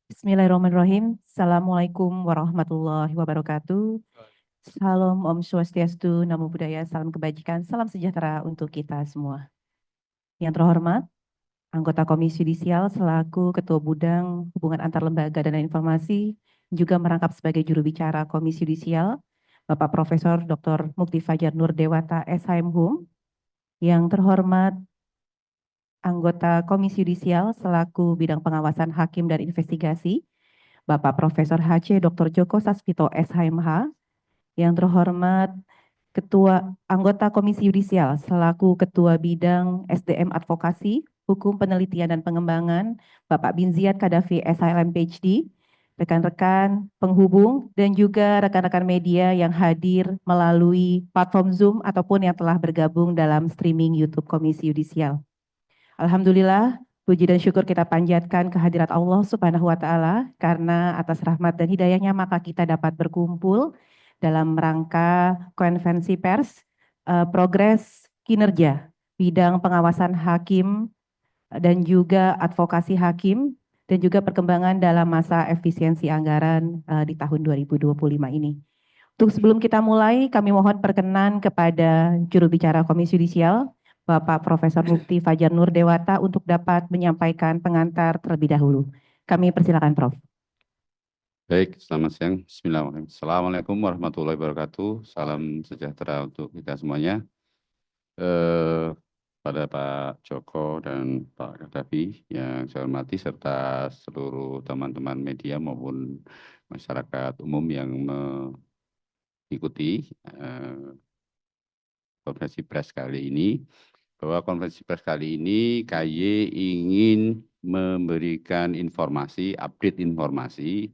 Bismillahirrahmanirrahim. Assalamualaikum warahmatullahi wabarakatuh. Salam Om Swastiastu, Namo Buddhaya, salam kebajikan, salam sejahtera untuk kita semua. Yang terhormat, anggota Komisi Yudisial selaku Ketua Bidang Hubungan Antar Lembaga dan Informasi, juga merangkap sebagai juru bicara Komisi Yudisial, Bapak Profesor Dr. Mukti Fajar Nur Dewata, SHM. Yang terhormat, anggota Komisi Yudisial selaku Bidang Pengawasan Hakim dan Investigasi, Bapak Profesor HC Dr. Joko Sasmito SHMH, yang terhormat Ketua Anggota Komisi Yudisial selaku Ketua Bidang SDM Advokasi, Hukum Penelitian dan Pengembangan, Bapak Binziad Kadafi SHLM PhD, rekan-rekan penghubung dan juga rekan-rekan media yang hadir melalui platform Zoom ataupun yang telah bergabung dalam streaming YouTube Komisi Yudisial. Alhamdulillah, puji dan syukur kita panjatkan kehadirat Allah Subhanahu wa Ta'ala, karena atas rahmat dan hidayahnya maka kita dapat berkumpul dalam rangka konferensi pers progres kinerja bidang pengawasan hakim dan juga advokasi hakim dan juga perkembangan dalam masa efisiensi anggaran di tahun 2025 ini. Untuk sebelum kita mulai, kami mohon perkenan kepada juru bicara Komisi Yudisial, Bapak Profesor Mukti Fajar Nur Dewata, untuk dapat menyampaikan pengantar terlebih dahulu. Kami persilakan, Prof. Baik, selamat siang. Bismillahirrahmanirrahim. Assalamualaikum warahmatullahi wabarakatuh. Salam sejahtera untuk kita semuanya. Pada Pak Joko dan Pak Kadafi yang saya hormati, serta seluruh teman-teman media maupun masyarakat umum yang mengikuti konferensi pers kali ini, bahwa konferensi pers kali ini KY ingin memberikan informasi, update informasi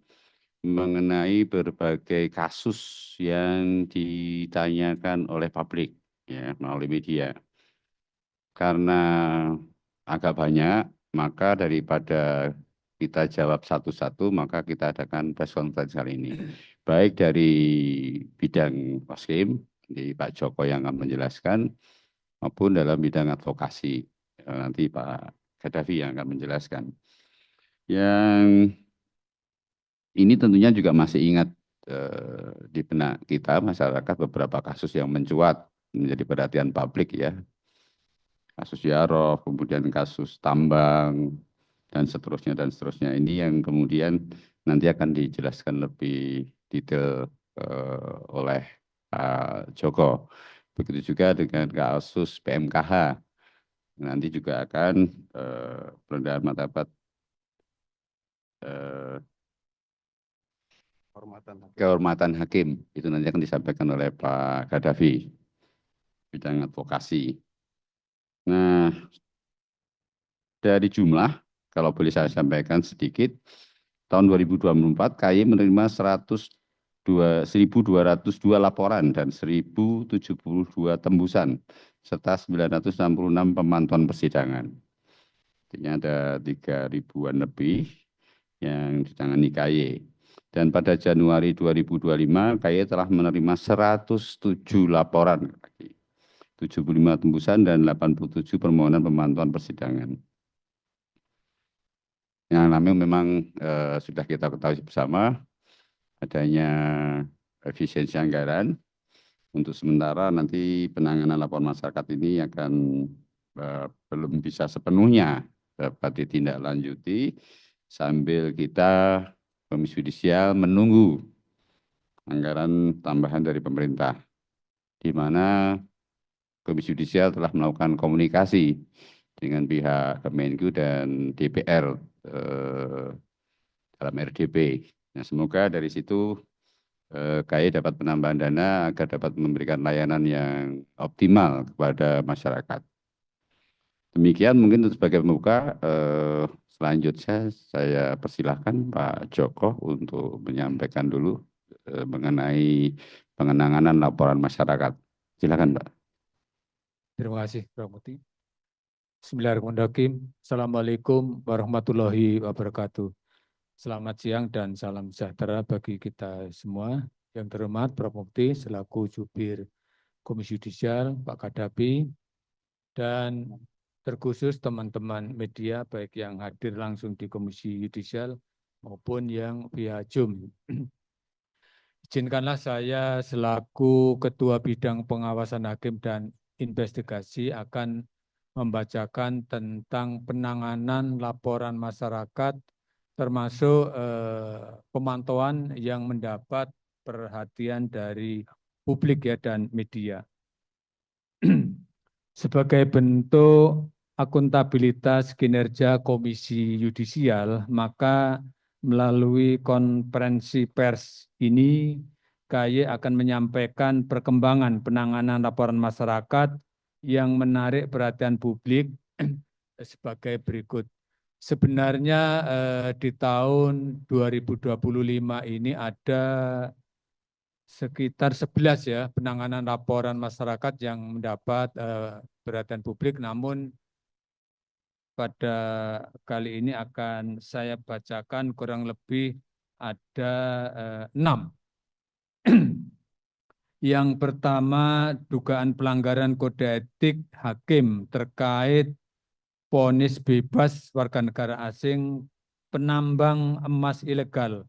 mengenai berbagai kasus yang ditanyakan oleh publik, ya, melalui media. Karena agak banyak, maka daripada kita jawab satu-satu, maka kita adakan press conference kali ini. Baik dari bidang Waskim, di Pak Joko yang akan menjelaskan, maupun dalam bidang advokasi. Nanti Pak Kadafi yang akan menjelaskan. Yang ini tentunya juga masih ingat di benak kita masyarakat beberapa kasus yang mencuat menjadi perhatian publik, ya. Kasus Yarof, kemudian kasus tambang, dan seterusnya dan seterusnya. Ini yang kemudian nanti akan dijelaskan lebih detail oleh Pak Joko. Begitu juga dengan kasus PMKH. Nanti juga akan penundaan martabat kehormatan hakim, itu nanti akan disampaikan oleh Pak Kadafi, bidang advokasi. Nah, dari jumlah, kalau boleh saya sampaikan sedikit, tahun 2024 KY menerima 1.202 laporan dan 1.072 tembusan, serta 966 pemantauan persidangan. Artinya ada 3.000-an lebih yang ditangani KY. Dan pada Januari 2025, KY telah menerima 107 laporan, 75 tembusan, dan 87 permohonan pemantauan persidangan. Yang namanya memang sudah kita ketahui bersama, adanya efisiensi anggaran. Untuk sementara nanti penanganan laporan masyarakat ini akan belum bisa sepenuhnya dapat ditindaklanjuti sambil kita Komisi Yudisial menunggu anggaran tambahan dari pemerintah, di mana Komisi Yudisial telah melakukan komunikasi dengan pihak Kemenku dan DPR dalam RDP. Nah, semoga dari situ KY dapat penambahan dana agar dapat memberikan layanan yang optimal kepada masyarakat. Demikian mungkin untuk sebagai pembuka. Selanjutnya saya persilahkan Pak Joko untuk menyampaikan dulu mengenai pengenangan laporan masyarakat. Silakan, Pak. Terima kasih, Pak Mukti. Bismillahirrahmanirrahim. Assalamualaikum warahmatullahi wabarakatuh. Selamat siang dan salam sejahtera bagi kita semua. Yang terhormat Prof. Mukti selaku Jubir Komisi Yudisial, Pak Kadafi, dan terkhusus teman-teman media baik yang hadir langsung di Komisi Yudisial maupun yang via Zoom. Izinkanlah saya selaku Ketua Bidang Pengawasan Hakim dan Investigasi akan membacakan tentang penanganan laporan masyarakat termasuk pemantauan yang mendapat perhatian dari publik ya dan media. Sebagai bentuk akuntabilitas kinerja Komisi Yudisial, maka melalui konferensi pers ini, KY akan menyampaikan perkembangan penanganan laporan masyarakat yang menarik perhatian publik sebagai berikut. Sebenarnya di tahun 2025 ini ada sekitar 11 ya penanganan laporan masyarakat yang mendapat perhatian publik, namun pada kali ini akan saya bacakan kurang lebih ada 6. Yang pertama, dugaan pelanggaran kode etik hakim terkait vonis bebas warga negara asing penambang emas ilegal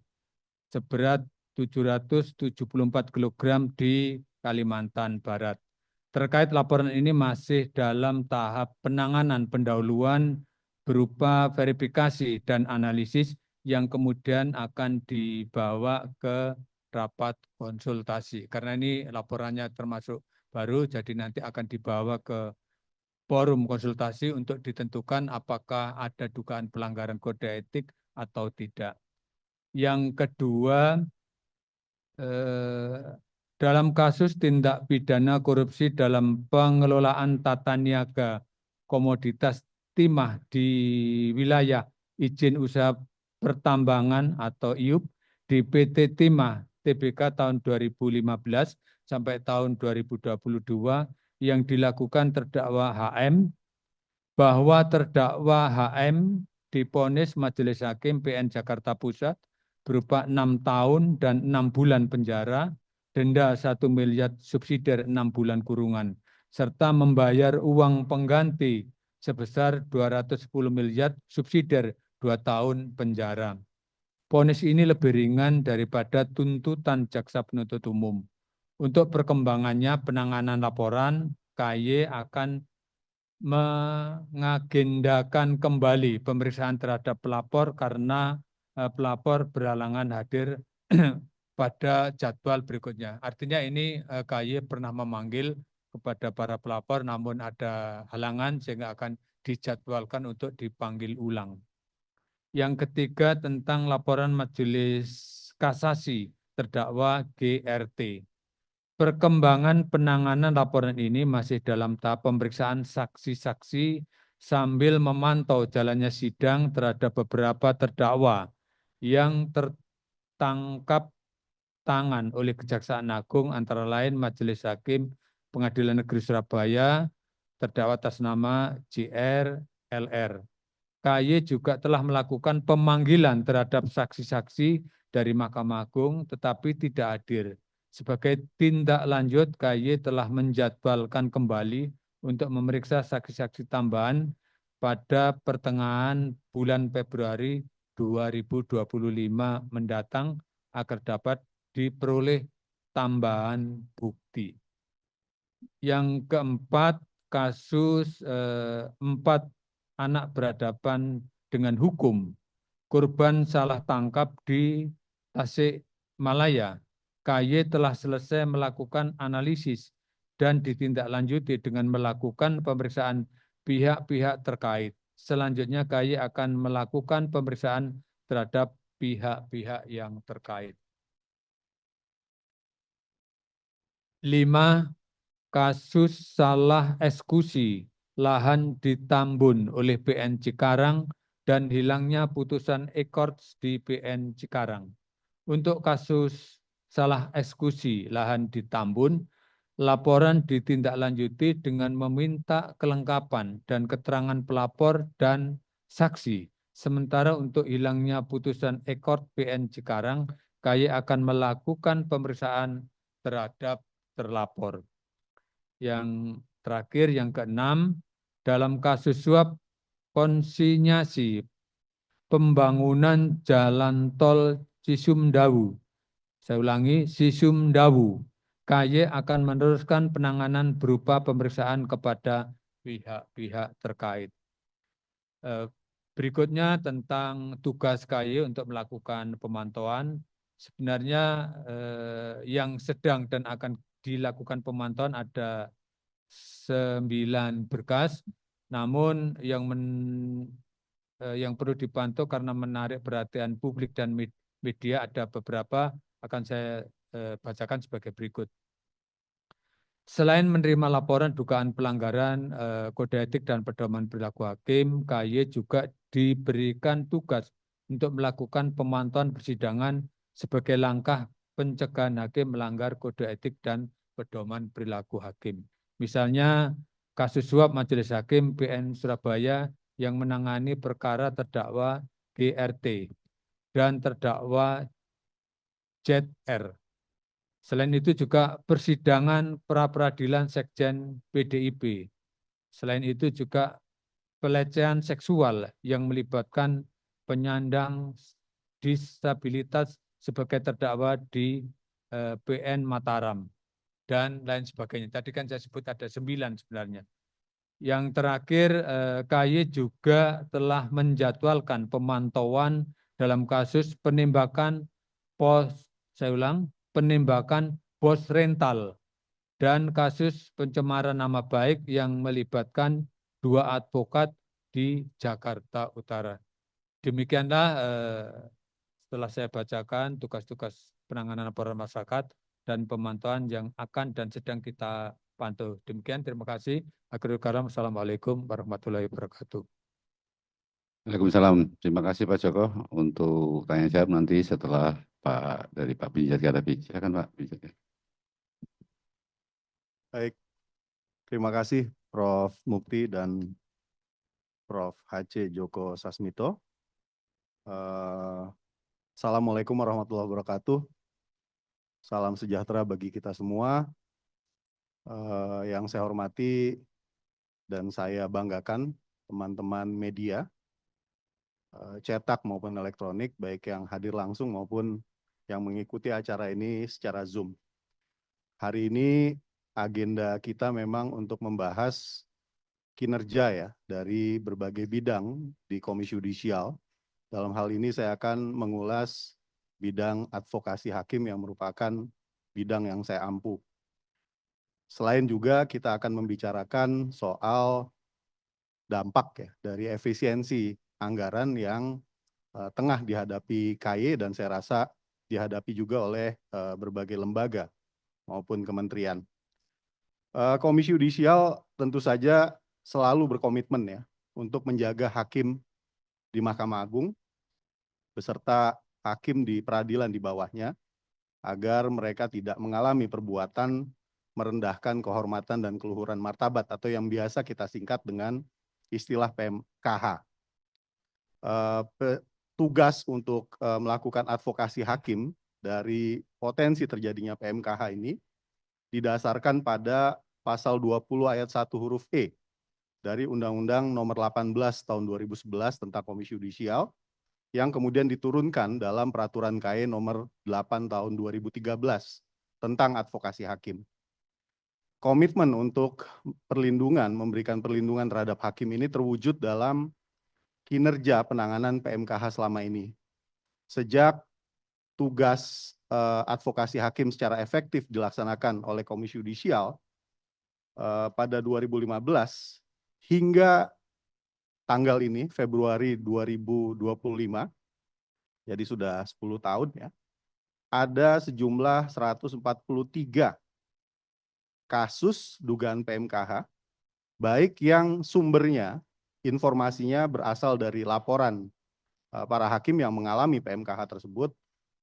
seberat 774 kg di Kalimantan Barat. Terkait laporan ini masih dalam tahap penanganan pendahuluan berupa verifikasi dan analisis yang kemudian akan dibawa ke rapat konsultasi. Karena ini laporannya termasuk baru, jadi nanti akan dibawa ke forum konsultasi untuk ditentukan apakah ada dugaan pelanggaran kode etik atau tidak. Yang kedua, dalam kasus tindak pidana korupsi dalam pengelolaan tata niaga komoditas timah di wilayah izin usaha pertambangan atau IUP di PT Timah TBK tahun 2015 sampai tahun 2022 yang dilakukan terdakwa HM, bahwa terdakwa HM divonis Majelis Hakim PN Jakarta Pusat berupa 6 tahun dan 6 bulan penjara, denda 1 miliar subsidiar 6 bulan kurungan, serta membayar uang pengganti sebesar 210 miliar subsidiar 2 tahun penjara. Vonis ini lebih ringan daripada tuntutan jaksa penuntut umum. Untuk perkembangannya penanganan laporan, KY akan mengagendakan kembali pemeriksaan terhadap pelapor karena pelapor berhalangan hadir pada jadwal berikutnya. Artinya ini KY pernah memanggil kepada para pelapor namun ada halangan sehingga akan dijadwalkan untuk dipanggil ulang. Yang ketiga tentang laporan Majelis Kasasi terdakwa GRT. Perkembangan penanganan laporan ini masih dalam tahap pemeriksaan saksi-saksi sambil memantau jalannya sidang terhadap beberapa terdakwa yang tertangkap tangan oleh Kejaksaan Agung, antara lain Majelis Hakim Pengadilan Negeri Surabaya, terdakwa atas nama JR, LR. KY juga telah melakukan pemanggilan terhadap saksi-saksi dari Mahkamah Agung tetapi tidak hadir. Sebagai tindak lanjut, KY telah menjadwalkan kembali untuk memeriksa saksi-saksi tambahan pada pertengahan bulan Februari 2025 mendatang agar dapat diperoleh tambahan bukti. Yang keempat, kasus 4 anak berhadapan dengan hukum. Korban salah tangkap di Tasikmalaya. KY telah selesai melakukan analisis dan ditindaklanjuti dengan melakukan pemeriksaan pihak-pihak terkait. Selanjutnya KY akan melakukan pemeriksaan terhadap pihak-pihak yang terkait. 5. Kasus salah eksekusi lahan di Tambun oleh PN Cikarang dan hilangnya putusan Ekords di PN Cikarang. Untuk kasus salah eksekusi lahan di Tambun, laporan ditindaklanjuti dengan meminta kelengkapan dan keterangan pelapor dan saksi. Sementara untuk hilangnya putusan Ekord PN Cikarang, KY akan melakukan pemeriksaan terhadap terlapor. Yang terakhir, yang keenam, dalam kasus suap konsinyasi pembangunan jalan tol Cisumdawu. Saya ulangi, Cisumdawu. KY akan meneruskan penanganan berupa pemeriksaan kepada pihak-pihak terkait. Berikutnya tentang tugas KY untuk melakukan pemantauan. Sebenarnya yang sedang dan akan dilakukan pemantauan ada 9 berkas, namun yang perlu dipantau karena menarik perhatian publik dan media ada beberapa, akan saya bacakan sebagai berikut. Selain menerima laporan dugaan pelanggaran kode etik dan pedoman perilaku hakim, KY juga diberikan tugas untuk melakukan pemantauan persidangan sebagai langkah pencegahan hakim melanggar kode etik dan pedoman perilaku hakim. Misalnya kasus suap Majelis Hakim PN Surabaya yang menangani perkara terdakwa GRT dan terdakwa ZR. Selain itu juga persidangan pra-peradilan Sekjen PDIP. Selain itu juga pelecehan seksual yang melibatkan penyandang disabilitas sebagai terdakwa di PN Mataram dan lain sebagainya. Tadi kan saya sebut ada 9 sebenarnya. Yang terakhir, KY juga telah menjadwalkan pemantauan dalam kasus penembakan penembakan bos rental dan kasus pencemaran nama baik yang melibatkan 2 advokat di Jakarta Utara. Demikianlah setelah saya bacakan tugas-tugas penanganan laporan masyarakat dan pemantauan yang akan dan sedang kita pantau. Demikian, terima kasih. Akhirul kalam, Assalamualaikum warahmatullahi wabarakatuh. Waalaikumsalam. Terima kasih Pak Joko untuk tanya jawab nanti setelah Pak Binjat Kadafi. Silakan Pak Binjat. Baik, terima kasih Prof. Mukti dan Prof. HC Joko Sasmito. Assalamualaikum warahmatullahi wabarakatuh. Salam sejahtera bagi kita semua. Yang saya hormati dan saya banggakan teman-teman media, cetak maupun elektronik, baik yang hadir langsung maupun yang mengikuti acara ini secara Zoom. Hari ini agenda kita memang untuk membahas kinerja ya dari berbagai bidang di Komisi Yudisial. Dalam hal ini saya akan mengulas bidang advokasi hakim yang merupakan bidang yang saya ampu. Selain juga kita akan membicarakan soal dampak ya dari efisiensi anggaran yang tengah dihadapi KY dan saya rasa dihadapi juga oleh berbagai lembaga maupun kementerian. Komisi Yudisial tentu saja selalu berkomitmen ya untuk menjaga hakim di Mahkamah Agung beserta hakim di peradilan di bawahnya agar mereka tidak mengalami perbuatan merendahkan kehormatan dan keluhuran martabat atau yang biasa kita singkat dengan istilah PMKH. Tugas untuk melakukan advokasi hakim dari potensi terjadinya PMKH ini didasarkan pada pasal 20 ayat 1 huruf E dari Undang-Undang Nomor 18 Tahun 2011 tentang Komisi Yudisial yang kemudian diturunkan dalam Peraturan KY Nomor 8 Tahun 2013 tentang advokasi hakim. Komitmen untuk perlindungan, memberikan perlindungan terhadap hakim ini terwujud dalam kinerja penanganan PMKH selama ini. Sejak tugas advokasi hakim secara efektif dilaksanakan oleh Komisi Yudisial pada 2015 hingga tanggal ini, Februari 2025, jadi sudah 10 tahun ya, ada sejumlah 143 kasus dugaan PMKH, baik yang sumbernya, informasinya berasal dari laporan para hakim yang mengalami PMKH tersebut,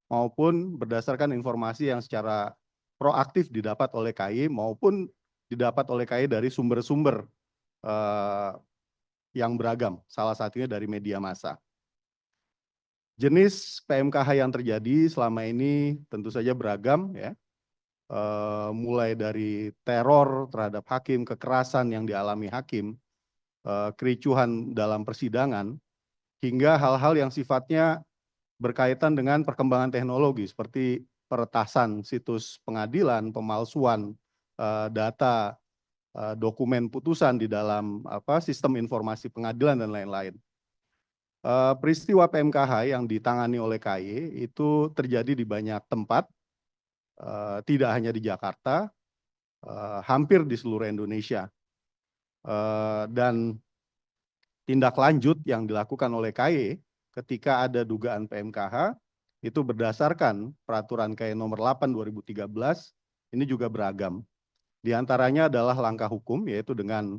maupun berdasarkan informasi yang secara proaktif didapat oleh KY maupun didapat oleh KY dari sumber-sumber yang beragam, salah satunya dari media massa. Jenis PMKH yang terjadi selama ini tentu saja beragam ya, mulai dari teror terhadap hakim, kekerasan yang dialami hakim, kericuhan dalam persidangan, hingga hal-hal yang sifatnya berkaitan dengan perkembangan teknologi seperti peretasan situs pengadilan, pemalsuan data, dokumen putusan di dalam sistem informasi pengadilan dan lain-lain. Peristiwa PMKH yang ditangani oleh KAY itu terjadi di banyak tempat, tidak hanya di Jakarta, hampir di seluruh Indonesia. Dan tindak lanjut yang dilakukan oleh KAY ketika ada dugaan PMKH itu berdasarkan peraturan KAY nomor 8 2013 ini juga beragam. Di antaranya adalah langkah hukum, yaitu dengan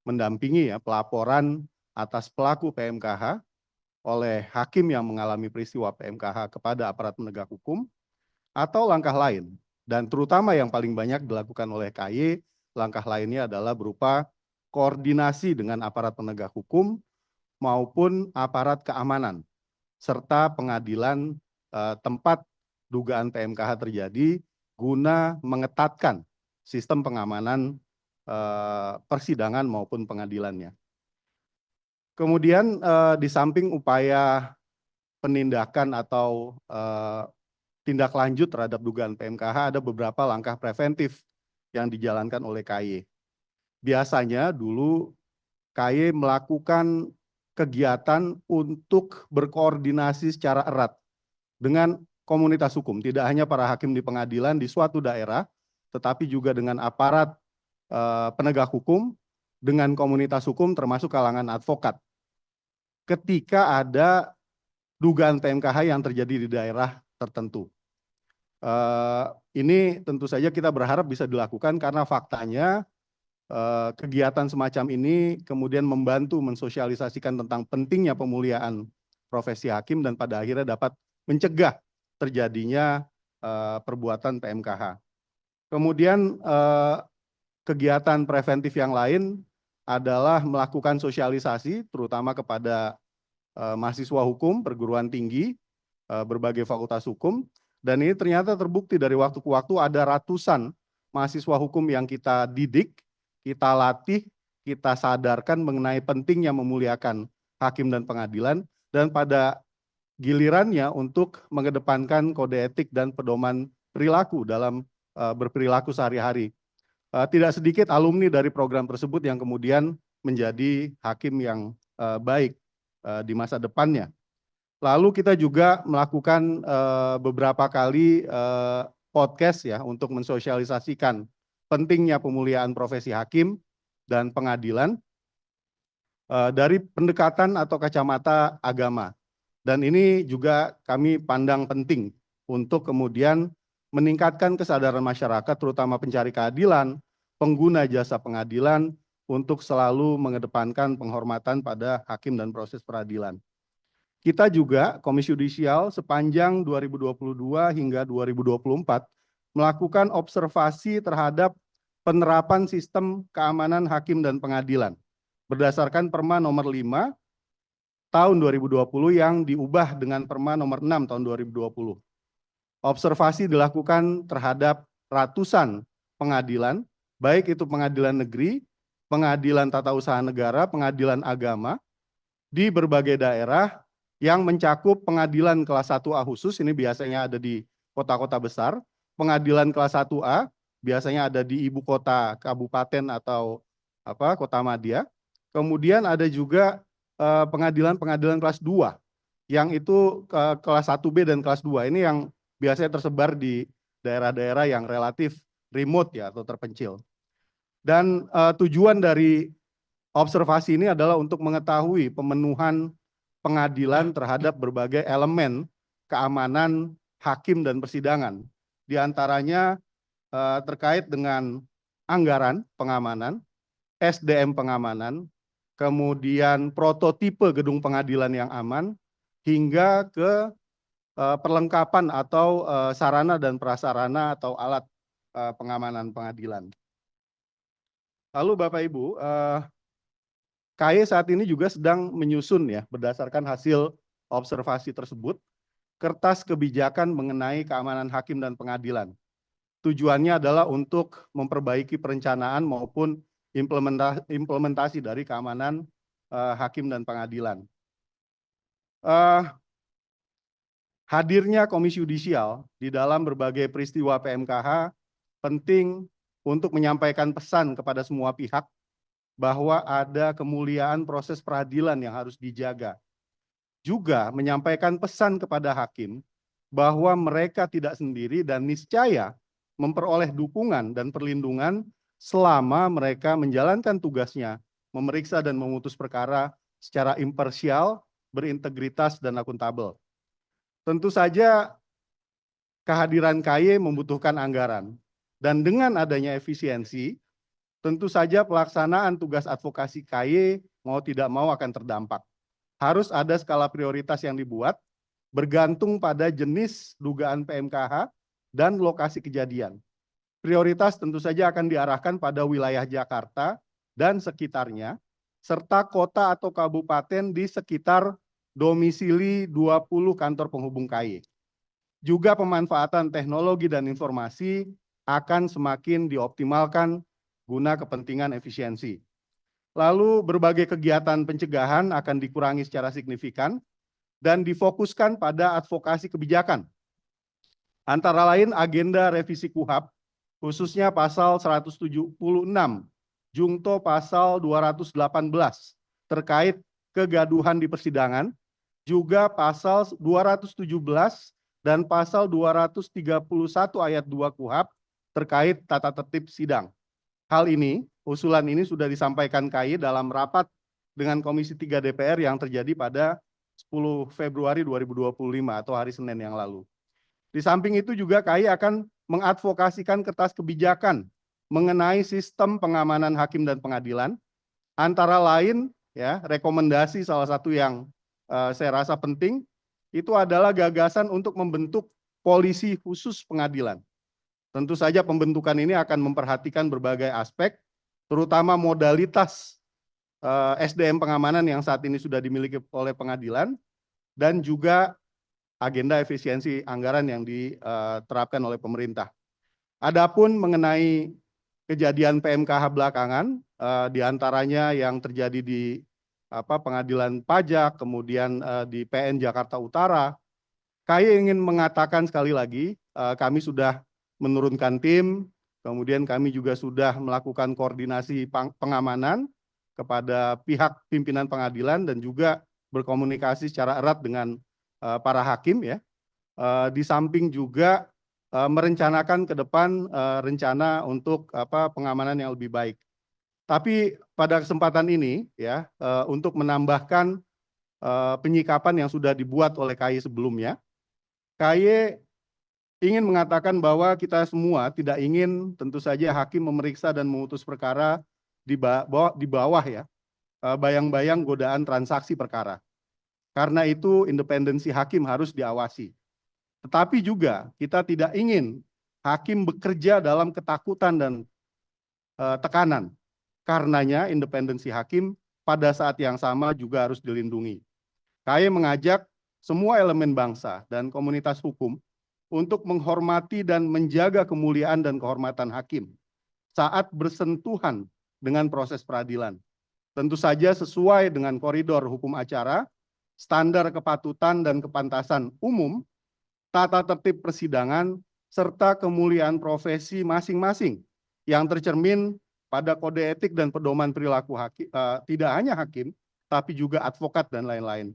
mendampingi pelaporan atas pelaku PMKH oleh hakim yang mengalami peristiwa PMKH kepada aparat penegak hukum, atau langkah lain. Dan terutama yang paling banyak dilakukan oleh KAY, langkah lainnya adalah berupa koordinasi dengan aparat penegak hukum maupun aparat keamanan, serta pengadilan tempat dugaan PMKH terjadi guna mengetatkan sistem pengamanan persidangan maupun pengadilannya. Kemudian di samping upaya penindakan atau tindak lanjut terhadap dugaan PMKH, ada beberapa langkah preventif yang dijalankan oleh KAY. Biasanya dulu KAY melakukan kegiatan untuk berkoordinasi secara erat dengan komunitas hukum, tidak hanya para hakim di pengadilan di suatu daerah, tetapi juga dengan aparat penegak hukum, dengan komunitas hukum termasuk kalangan advokat. Ketika ada dugaan PMKH yang terjadi di daerah tertentu. Ini tentu saja kita berharap bisa dilakukan karena faktanya kegiatan semacam ini kemudian membantu mensosialisasikan tentang pentingnya pemuliaan profesi hakim dan pada akhirnya dapat mencegah terjadinya perbuatan PMKH. Kemudian kegiatan preventif yang lain adalah melakukan sosialisasi terutama kepada mahasiswa hukum, perguruan tinggi, berbagai fakultas hukum, dan ini ternyata terbukti dari waktu ke waktu ada ratusan mahasiswa hukum yang kita didik, kita latih, kita sadarkan mengenai pentingnya memuliakan hakim dan pengadilan, dan pada gilirannya untuk mengedepankan kode etik dan pedoman perilaku dalam berperilaku sehari-hari. Tidak sedikit alumni dari program tersebut yang kemudian menjadi hakim yang baik di masa depannya. Lalu kita juga melakukan beberapa kali podcast ya untuk mensosialisasikan pentingnya pemuliaan profesi hakim dan pengadilan dari pendekatan atau kacamata agama. Dan ini juga kami pandang penting untuk kemudian meningkatkan kesadaran masyarakat, terutama pencari keadilan, pengguna jasa pengadilan, untuk selalu mengedepankan penghormatan pada hakim dan proses peradilan. Kita juga, Komisi Yudisial, sepanjang 2022 hingga 2024, melakukan observasi terhadap penerapan sistem keamanan hakim dan pengadilan, berdasarkan Perma nomor 5 tahun 2020 yang diubah dengan Perma nomor 6 tahun 2020. Observasi dilakukan terhadap ratusan pengadilan, baik itu pengadilan negeri, pengadilan tata usaha negara, pengadilan agama, di berbagai daerah yang mencakup pengadilan kelas 1A khusus, ini biasanya ada di kota-kota besar, pengadilan kelas 1A, biasanya ada di ibu kota kabupaten atau kota madya, kemudian ada juga pengadilan-pengadilan kelas 2, yang itu kelas 1B dan kelas 2, ini yang biasanya tersebar di daerah-daerah yang relatif remote ya atau terpencil. Dan tujuan dari observasi ini adalah untuk mengetahui pemenuhan pengadilan terhadap berbagai elemen keamanan hakim dan persidangan. Di antaranya terkait dengan anggaran pengamanan, SDM pengamanan, kemudian prototipe gedung pengadilan yang aman, hingga ke perlengkapan atau sarana dan prasarana atau alat pengamanan pengadilan. Lalu Bapak Ibu, KAY saat ini juga sedang menyusun ya berdasarkan hasil observasi tersebut kertas kebijakan mengenai keamanan hakim dan pengadilan. Tujuannya adalah untuk memperbaiki perencanaan maupun implementasi dari keamanan hakim dan pengadilan. Eh, Hadirnya Komisi Yudisial di dalam berbagai peristiwa PMKH penting untuk menyampaikan pesan kepada semua pihak bahwa ada kemuliaan proses peradilan yang harus dijaga. Juga menyampaikan pesan kepada hakim bahwa mereka tidak sendiri dan niscaya memperoleh dukungan dan perlindungan selama mereka menjalankan tugasnya, memeriksa dan memutus perkara secara imparsial, berintegritas, dan akuntabel. Tentu saja kehadiran KY membutuhkan anggaran, dan dengan adanya efisiensi, tentu saja pelaksanaan tugas advokasi KY mau tidak mau akan terdampak. Harus ada skala prioritas yang dibuat, bergantung pada jenis dugaan PMKH dan lokasi kejadian. Prioritas tentu saja akan diarahkan pada wilayah Jakarta dan sekitarnya, serta kota atau kabupaten di sekitar domisili 20 kantor penghubung KY. Juga pemanfaatan teknologi dan informasi akan semakin dioptimalkan guna kepentingan efisiensi. Lalu berbagai kegiatan pencegahan akan dikurangi secara signifikan dan difokuskan pada advokasi kebijakan. Antara lain agenda revisi KUHP, khususnya pasal 176, Jungto pasal 218 terkait kegaduhan di persidangan, juga pasal 217 dan pasal 231 ayat 2 KUHP terkait tata tertib sidang. Hal ini, usulan ini sudah disampaikan KY dalam rapat dengan Komisi 3 DPR yang terjadi pada 10 Februari 2025 atau hari Senin yang lalu. Di samping itu juga KY akan mengadvokasikan kertas kebijakan mengenai sistem pengamanan hakim dan pengadilan, antara lain ya rekomendasi salah satu yang saya rasa penting itu adalah gagasan untuk membentuk polisi khusus pengadilan. Tentu saja pembentukan ini akan memperhatikan berbagai aspek, terutama modalitas SDM pengamanan yang saat ini sudah dimiliki oleh pengadilan, dan juga agenda efisiensi anggaran yang diterapkan oleh pemerintah. Adapun mengenai kejadian PMKH belakangan, diantaranya yang terjadi di pengadilan pajak, kemudian di PN Jakarta Utara, KY ingin mengatakan sekali lagi, kami sudah menurunkan tim, kemudian kami juga sudah melakukan koordinasi pengamanan kepada pihak pimpinan pengadilan dan juga berkomunikasi secara erat dengan para hakim ya. Di samping juga merencanakan ke depan rencana untuk pengamanan yang lebih baik. Tapi pada kesempatan ini ya untuk menambahkan penyikapan yang sudah dibuat oleh KY sebelumnya, KY ingin mengatakan bahwa kita semua tidak ingin tentu saja hakim memeriksa dan memutus perkara di bawah ya bayang-bayang godaan transaksi perkara. Karena itu independensi hakim harus diawasi. Tetapi juga kita tidak ingin hakim bekerja dalam ketakutan dan tekanan. Karenanya independensi hakim pada saat yang sama juga harus dilindungi. KY mengajak semua elemen bangsa dan komunitas hukum untuk menghormati dan menjaga kemuliaan dan kehormatan hakim saat bersentuhan dengan proses peradilan. Tentu saja sesuai dengan koridor hukum acara, standar kepatutan dan kepantasan umum, tata tertib persidangan, serta kemuliaan profesi masing-masing yang tercermin pada kode etik dan pedoman perilaku hakim, tidak hanya hakim, tapi juga advokat dan lain-lain.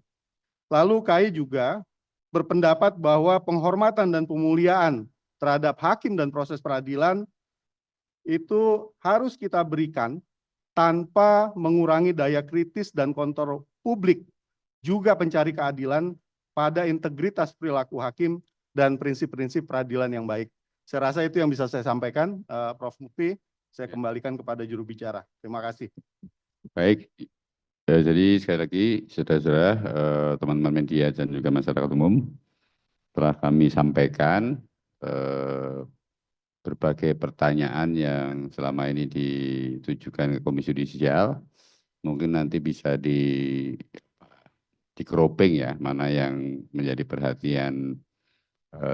Lalu KY juga berpendapat bahwa penghormatan dan pemuliaan terhadap hakim dan proses peradilan itu harus kita berikan tanpa mengurangi daya kritis dan kontrol publik, juga pencari keadilan pada integritas perilaku hakim dan prinsip-prinsip peradilan yang baik. Saya rasa itu yang bisa saya sampaikan, Prof. Mufti. Saya kembalikan kepada juru bicara. Terima kasih. Baik, jadi sekali lagi saudara-saudara, teman-teman media dan juga masyarakat umum, telah kami sampaikan berbagai pertanyaan yang selama ini ditujukan ke Komisi Yudisial. Mungkin nanti bisa di-grouping ya, mana yang menjadi perhatian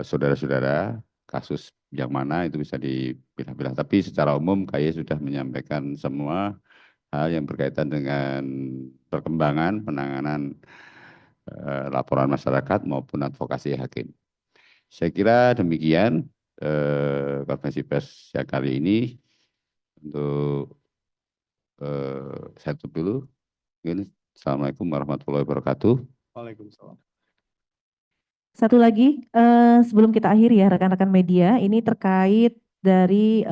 saudara-saudara, kasus yang mana itu bisa dipilah-pilah. Tapi secara umum KY sudah menyampaikan semua hal yang berkaitan dengan perkembangan penanganan laporan masyarakat maupun advokasi hakim. Saya kira demikian konferensi pers yang kali ini. Untuk saya tutup dulu. Assalamualaikum warahmatullahi wabarakatuh. Waalaikumsalam. Satu lagi, sebelum kita akhiri ya rekan-rekan media, ini terkait dari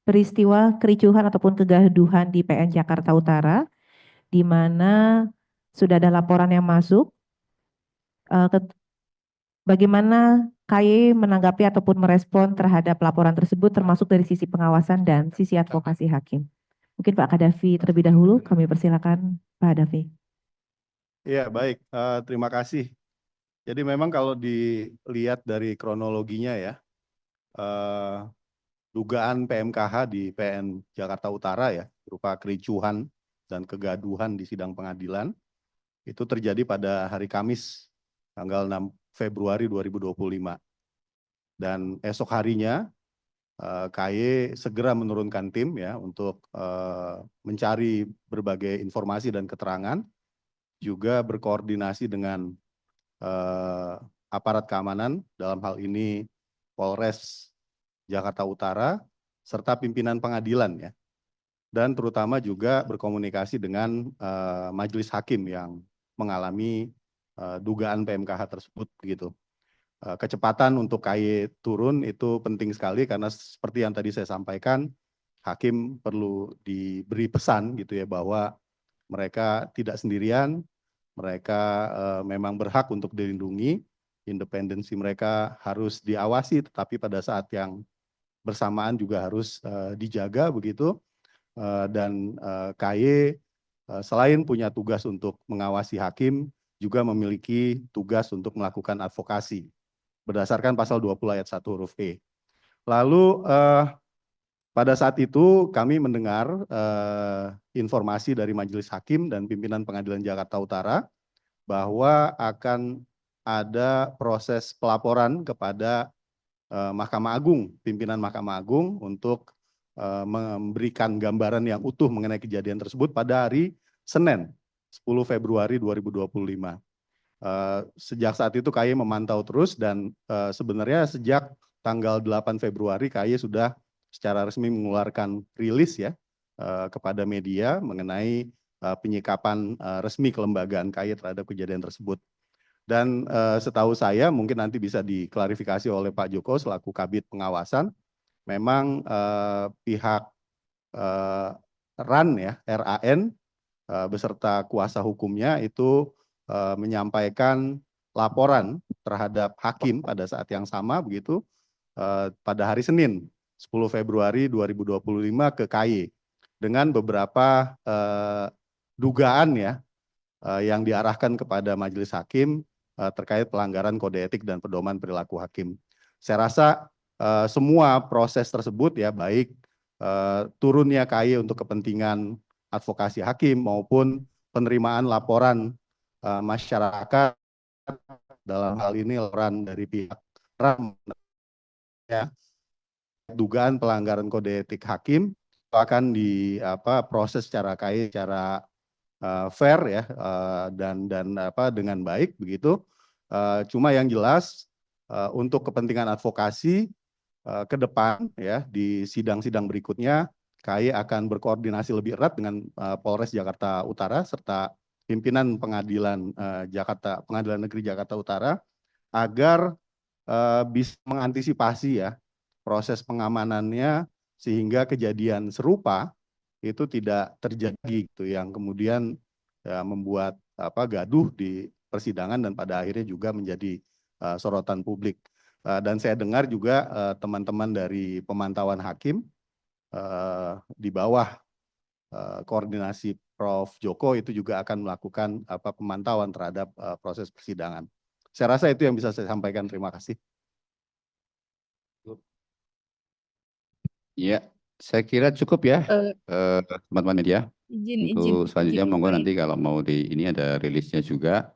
peristiwa kericuhan ataupun kegaduhan di PN Jakarta Utara, di mana sudah ada laporan yang masuk. Bagaimana KY menanggapi ataupun merespon terhadap laporan tersebut, termasuk dari sisi pengawasan dan sisi advokasi hakim? Mungkin Pak Kadafi terlebih dahulu, kami persilakan Pak Kadafi. Ya, baik. Terima kasih. Jadi memang kalau dilihat dari kronologinya ya, dugaan PMKH di PN Jakarta Utara ya, berupa kericuhan dan kegaduhan di sidang pengadilan, itu terjadi pada hari Kamis, tanggal 6 Februari 2025. Dan esok harinya, KY segera menurunkan tim ya untuk mencari berbagai informasi dan keterangan, juga berkoordinasi dengan aparat keamanan, dalam hal ini Polres Jakarta Utara, serta pimpinan pengadilan ya, dan terutama juga berkomunikasi dengan majelis hakim yang mengalami dugaan PMKH tersebut begitu. Kecepatan untuk KY turun itu penting sekali karena seperti yang tadi saya sampaikan, hakim perlu diberi pesan gitu ya bahwa mereka tidak sendirian, mereka memang berhak untuk dilindungi, independensi mereka harus diawasi, tetapi pada saat yang bersamaan juga harus dijaga begitu. Dan KY selain punya tugas untuk mengawasi hakim, juga memiliki tugas untuk melakukan advokasi berdasarkan pasal 20 ayat 1 huruf E. Lalu pada saat itu kami mendengar informasi dari Majelis Hakim dan pimpinan Pengadilan Jakarta Utara bahwa akan ada proses pelaporan kepada Mahkamah Agung, pimpinan Mahkamah Agung untuk memberikan gambaran yang utuh mengenai kejadian tersebut pada hari Senin, 10 Februari 2025. Sejak saat itu KY memantau terus dan sebenarnya sejak tanggal 8 Februari KY sudah secara resmi mengeluarkan rilis ya kepada media mengenai penyikapan resmi kelembagaan KY terhadap kejadian tersebut. Dan setahu saya mungkin nanti bisa diklarifikasi oleh Pak Joko selaku Kabid Pengawasan, memang pihak RAN ya, RAN beserta kuasa hukumnya itu menyampaikan laporan terhadap hakim pada saat yang sama begitu pada hari Senin 10 Februari 2025 ke KY dengan beberapa dugaan ya yang diarahkan kepada majelis hakim terkait pelanggaran kode etik dan pedoman perilaku hakim. Saya rasa semua proses tersebut ya baik turunnya KY untuk kepentingan advokasi hakim maupun penerimaan laporan masyarakat dalam hal ini laporan dari pihak RAM ya, dugaan pelanggaran kode etik hakim akan proses secara KY secara fair ya dan dengan baik begitu. Cuma yang jelas untuk kepentingan advokasi ke depan ya di sidang-sidang berikutnya KY akan berkoordinasi lebih erat dengan Polres Jakarta Utara serta pimpinan Pengadilan Pengadilan Negeri Jakarta Utara agar bisa mengantisipasi ya proses pengamanannya sehingga kejadian serupa itu tidak terjadi gitu yang kemudian ya, membuat gaduh di persidangan dan pada akhirnya juga menjadi sorotan publik. Dan saya dengar juga teman-teman dari pemantauan hakim di bawah koordinasi Prof. Joko itu juga akan melakukan pemantauan terhadap proses persidangan. Saya rasa itu yang bisa saya sampaikan. Terima kasih. Ya, saya kira cukup ya, teman-teman media. Izin Untuk selanjutnya monggo Pak. nanti kalau mau ini ada rilisnya juga.